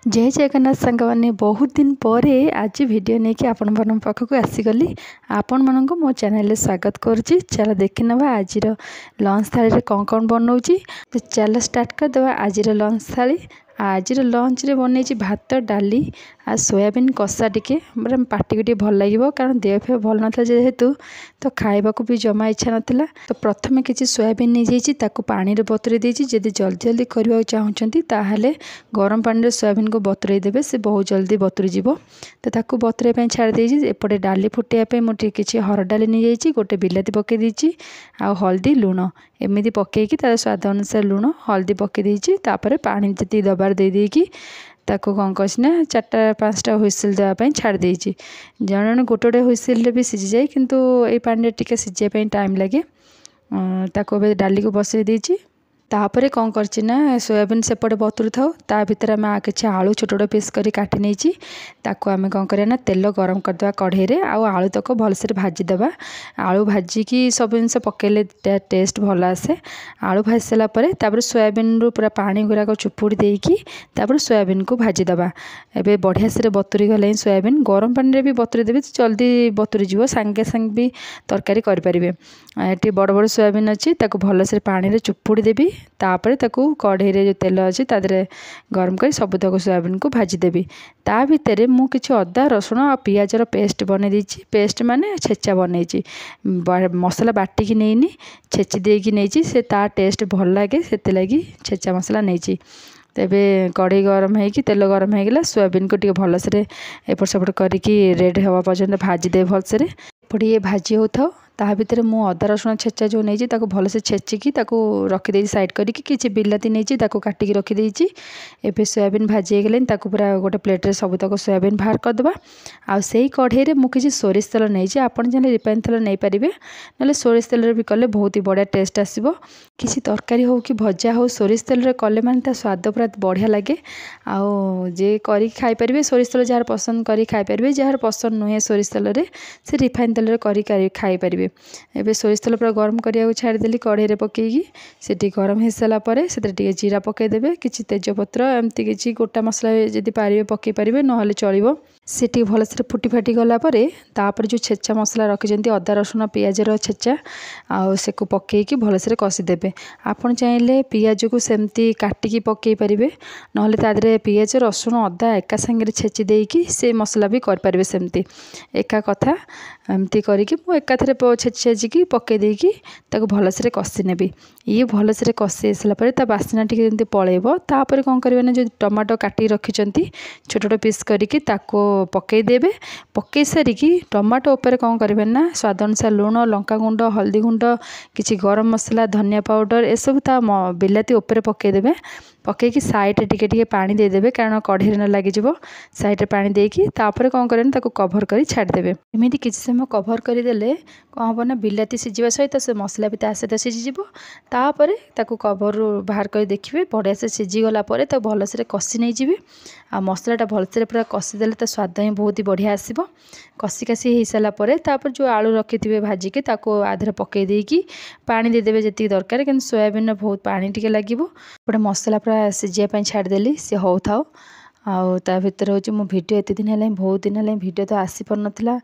जय जगन्नाथ सांग मैंने बहुत दिन पर आज वीडियो नहीं कि आपण मन पाखक आसीगली आपण मन को मो चैनल स्वागत करुच्ची। चलो देखी नवा आज लंच थाली कौन कौन बनाऊँगी। तो चलो स्टार्ट करदे आज लंच थाली। आज लंच रे बन भात डाली आ सोयाबीन कषा टिके मतलब पार्टी को भल लगे कारण देह फे भल ना जेहेतु तो खाइबा भी जमा इच्छा नाला। तो प्रथम किसी सोयाबीन नहीं जाइए पानी रे बतुरे देछि। जदि जल्दी जल्दी करने चाहूँगी ताहले गरम पानी रे सोयाबीन को बतुरे देबे से बहुत जल्दी बतुरी जीवो। तो ताकू बतुरे छाड़ देछि। एपटे डाली फुटाइबा मुझे किसी हर डाली नहीं जाइए गोटे बिलाती पकई देछि आ हल्दी लुण एमती पकईकी तार स्वाद अनुसार लुण हल्दी पकई देछि। तापर पानी जी दबार दे देकी ताको कौन करना 4-5टा हुइसिल देवाई छाड़ देछि। जड़े जड़े गोटे गोटे हुइसिल भी सीझी जाए किंतु ये पानी टिके सीझाई टाइम लगे। ताको डाली को बसई देछि। तापर कौन करना सोयाबीन सेपटे बतुरी था ता भर आम किसी आलू छोट छोट पीस कर काटी नहीं ताको आम कौन करना तेल गरम करदे कढ़ई रे आलू तक भलसे भाजीदे। आलू भाजिकी सब जिन पकड़े टेस्ट भल आसे। आलू भाजी सारापर सोयाबीन रू पूरा पानी गुराक चुपुड़ी देकी सोयाबीन को भाजीदे। एबे बढ़िया से बतुरी गले सोयाबीन गरम पानी रे भी बतुरी देवे जल्दी बतुरी जीव सांगे सांगे भी तरकारी करें। ये बड़ बड़ सोयाबीन अच्छी भलसे पानी रे चुपुड़ी देवी। तापर ताकू कढ़ई रे जो तेल अच्छी तादरे गरम कर सबुतक सोयाबीन को भाजीदेवी। ता भितर मु किछि अदा रसुण आ पियाजर पेस्ट बने देछि। पेस्ट माने छेचा बनई मसला बाटिकी नहीं छेची देकी नहीं से ता टेस्ट भल लगे से लगी छेचा मसला नहीं। तेबे कढ़ई गरम होगी तेल गरम होगा सोयाबीन को टे भलसे एपट सेपट करके रेड हवा पर्यंत भाजीदे भलसे। एपटे ये भाजी होता ता भर मु अदा रसुण छेचा जो नहीं भलसे छेचिकी रखीदे साइड करके किसी बिलाती नहीं काटिकी रखीदे। एबे सोयाबीन भाजी गले पूरा गोटे प्लेट सबुतक सोयाबीन बाहर करदे। आ से कढ़ई रे मु किछि सोरिष तेल नहीं आपन जाने रिफाइन तेल नहीं पारिबे ना सोरिष तेल भी कले बहुत ही बढ़िया टेस्ट आसीबो। किसी तरकारी हो कि भजा हो सोरिष तेल रे कले माने ता स्वाद पूरा बढ़िया लगे। आउ जे करी खाई परिबे सोरिष तेल जार पसंद करी खाई परिबे जार पसंद नुहे सोरिष तेल रे से रिफाइन तेल रे करी खाई परिबे। एबे सोरिष तेल पूरा गरम करिया छाड़देली कढ़ई रे पकईकी से गरम हो सारा पर से जीरा पकईदेवे किसी तेजपत्र एमती किसी गोटा मसला जदि पारे पकई पारे ना चलो। से भलसे फुटी फाटी गलापर तापर जो छेचा मसला रखिंट अदा रसुण पियाजर छेचा आसे पकईकी भलसे कषिदेवे। आपन चाहिए पियाज को सेमती काटिकी पकई पारे ना तादे पियाज रसुण अदा एका सांगे छेची देकी से मसला भी करें सेमती एका कथा एमती करके एकाथरे छेची छेचिकी पकई देकी भलसे कषि नेबी। ये भलसे कषि सारापर ता बास्ना टी पलैब। तापर कौन करें जो टमाटो काटी रखिंट छोट छोट पीस करके पकई देवे। पकई सारिकी टमाटो उपर कौन करें ना स्वाद अनुसार लुण लंका गुंड हल्दी गुंड किसी गरम मसला धनिया पाउडर ए सब ता बिलाती उपर पकईदेवे। पकईकी साइड टिके टिके पानी देदेवे कारण कढ़ई न लगे साइड पानी देकी तापर कौन करें कभर कर छाड़देवे। एमती किसी समय कभर करदेले कौन हम ना बिलाती सीझा सहित से मसला भी ता सहित सीझीज। तापर कभर बाहर कर देखिए बढ़िया से सीझीगला भलसे कषि नहीं जी आ मसलाटा भलसे पूरा कषिदेले तो स्वाद ही बहुत ही बढ़िया आसो। कषि कासी हो सारापर तापर जो आलू रखी थे भाजिकी आधे पकई देकी पानी देदेवे जी दरकार कि सोयाबीन बहुत पानी टिके लगे। गोटे मसला पूरा सीझाई छाड़देली सी हो था। आउ ता भीतर हूँ मो भिडियो एत दिन है बहुत दिन है भिडियो तो आसी पार नाला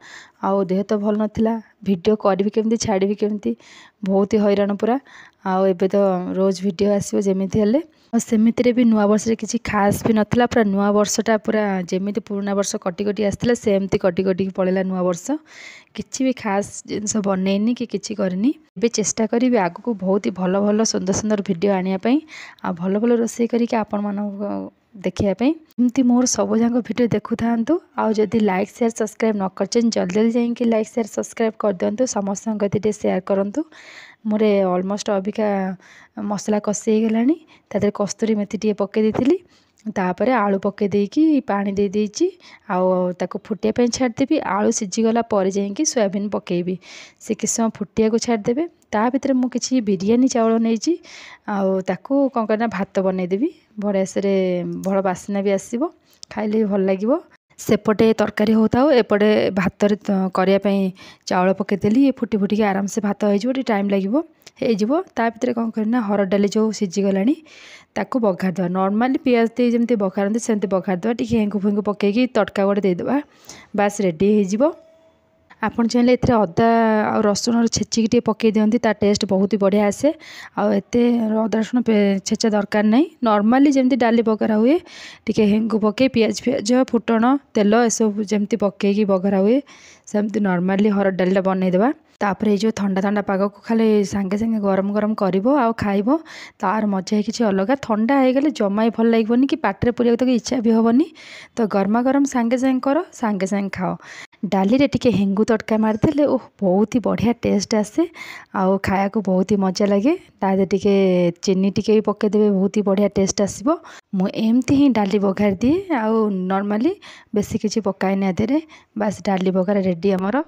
आउ देह तो भल नाला भिडियो करी केमती छाड़ी केमती बहुत ही हैरान पूरा। आउ एबे तो रोज भिडियो आसो जमीती हेले सेमिति भी नुआ वर्ष किसी खास भी नाला पूरा नुआ वर्षटा पूरा जमी पुराना वर्ष कटी कटी आसाला सेमती कटी कटी पड़ेगा नुआ वर्ष किसी भी खास जिनस बनईनी कि किसी करनी। ए चेष्टा करी आग को बहुत ही भल भल सुंदर सुंदर भिडियो आने आ भल भल रोषे करके आपण मान देखापी एमती मोर सब जाक भिडियो देखु था। आदि लाइक शेयर सब्सक्राइब न कर जल्दी जल्दी जाइए लाइक शेयर सब्सक्राइब कर दिंतु समस्त गति शेयर करूँ। मोर ऑलमोस्ट अबिका मसला कषि गलानी तादे कस्तूरी मेथी टे पकई देती तापर आलू पकई देकी पानी दे देछि आउ फुटिया छाड़देवी। आलू सीझीगला पर जाइए सोयाबीन पकईबी से किस समय फुटिया को छाड़देवे। ता भीतर मु किछि बिरयानी चावल नहीं ताकू कौन करना भात बनईदेवी बढ़िया से भल बास्ना भी आसो खाइले भी भल लगे। सेपटे तरकारी होता एपटे भात करने चाउल पकईदेली फुटी फुटिक आराम से भात हो टाइम लगे ता भर कौन करना हरड़ डाली जो सीझीगला ताको बघारद नॉर्मली पियाज दे जमी बघारती सेमती बघारद टी हेंगु फेंगु पकईकी तड़का गोटे देदेबा बास रेडी हो आपन चाहिए एथे अदा आ रसुण छेचिकी पकई दिंती ता टेस्ट बहुत ही बढ़िया आसे आते अदा रसुण छेचा दरकार नहीं नॉर्मली जमी डाली बघरा हुए टी हेंगु पकई पियाज फियाज फुटण तेल एसबू जमी पकईकी बघरा हुए सेमती नॉर्मली हरड़ डाली बनईदेवा तापर ये जो ठंडा ठंडा पाग को खाली सांगे सांगे गरम गरम कर खाइब तार मजा किसी अलग ठंडा हो गले जमा ही भल लगे कि पाटे पूरा तो इच्छा भी हेनी तो गरमा गरम सांगे सांगे कर सांगे सांगे खाओ डाली रे टिके हेंगु तड़का मारिदेले ओह बहुत ही बढ़िया टेस्ट आसे आउ खाया को बहुत ही मजा लगे तादे टिके चीनी टिके भी पकईदेवे बहुत ही बढ़िया टेस्ट आसो मु एमती ही डाली बघार दिए आउ नॉर्मली बेसी किसी पकाए आधे बास डाली बघार रेडी आमर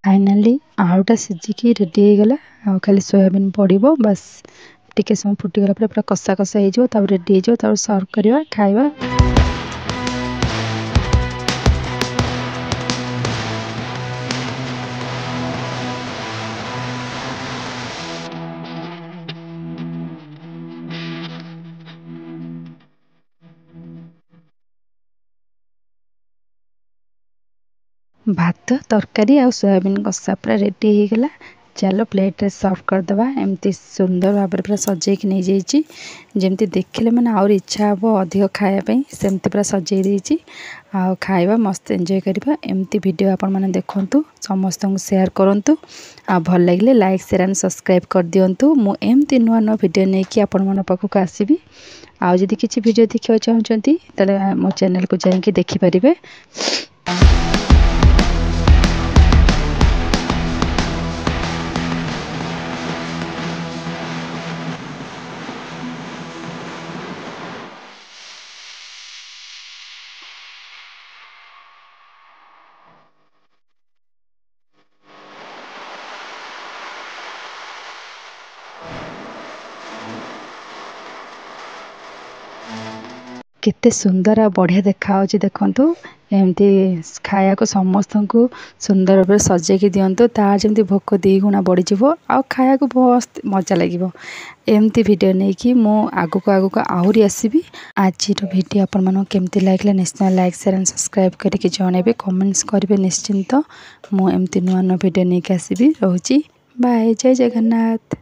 फाइनाली आलूटा सीझिकी रेडी हो गला खाली सोयाबीन पड़ो बस टिके समय फुटीगला पूरा कषा कषा हो रेडी हो सर्व करवा खाइबा। भात तरकारी आ सोयाबीन कषा पूरा रेडी हो गला चलो प्लेट रे सर्व करदे एमती सुंदर भाव पूरा सजेक नहीं जाइए जमती देखिले मैंने आउर इच्छा हे अधिक खायापी सेमती पूरा सजे देती आ खाइबा मस्त एंजॉय करवा एमती वीडियो आपण मैंने देखु समस्त को शेयर करूँ आ भल लगे लाइक शेयर एंड सब्सक्राइब कर दिंतु मु एमती नुआ नुआ वीडियो नहीं कि आपण मन पाखक आसबि आ जदि किसी वीडियो देखा चाहते तेल मो चैनल को जाइए देखिपारे। केते सुंदर आ बढ़िया देखा देखु एमती खाया को समस्त को सुंदर भाव सजेकी दिंतु तार जमी भोक 2 गुणा बढ़ी आ खाया को बहुत मजा लगे एमती वीडियो नहीं कि मु आगक आहरी आसबि आज वीडियो आपण मन केमती लागला निश्चय लाइक शेयर एंड सब्सक्राइब करके जनइबे कमेंट्स करेंगे निश्चिंत मु एमती नुआ नुआ वीडियो नहीं आसबि रोची बाय जय जगन्नाथ।